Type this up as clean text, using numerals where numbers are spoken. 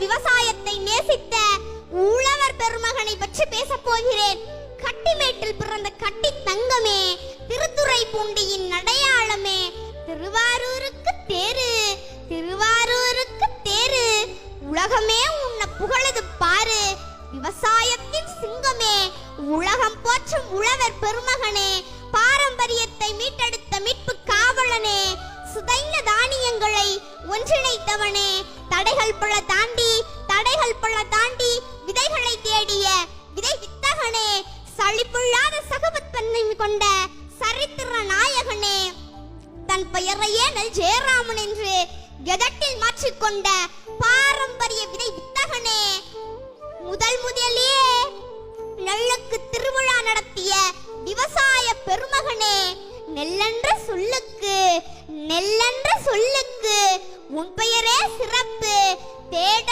விவசாயத்தை நேசித்த உழவர் பெருமகனை பற்றி பேச போகிறேன். கட்டிமேட்டில் பிறந்த கட்டி தங்கமே, திருத்துறைப்பூண்டியின் அடையாளமே, திருவாரூருக்கு தேரு, திருவாரூருக்கு தேரு, உலகமே உன்னை புகழது பாரு. விவசாயத்தின் சிங்கமே, உலகம் போற்றும் உழவர் பெருமகனே, பாரம்பரியத்தை மீட்டெடுத்த மீட்பு காவலனே, சுதைந்த தானியங்களை ஒன்றிணைத்தவனே, தடைகள் பல தாண்டி விதைகளை தேடிய விதை வித்தகனே, சளிப்புள்ளாத சகபத்தன்மை கொண்ட சரித்திர நாயகனே, தன் பெயரையே நல் ஜெயராமன் என்று கெதட்டில் மாற்றிக்கொண்ட பாரம்பரிய விதை வித்தகனே, முதலிலே நெல்லுக்கு திருவிழா நடத்திய விவசாய பெருமகனே, நெல்லென்ற சொல்லுக்கு உன் பெயரே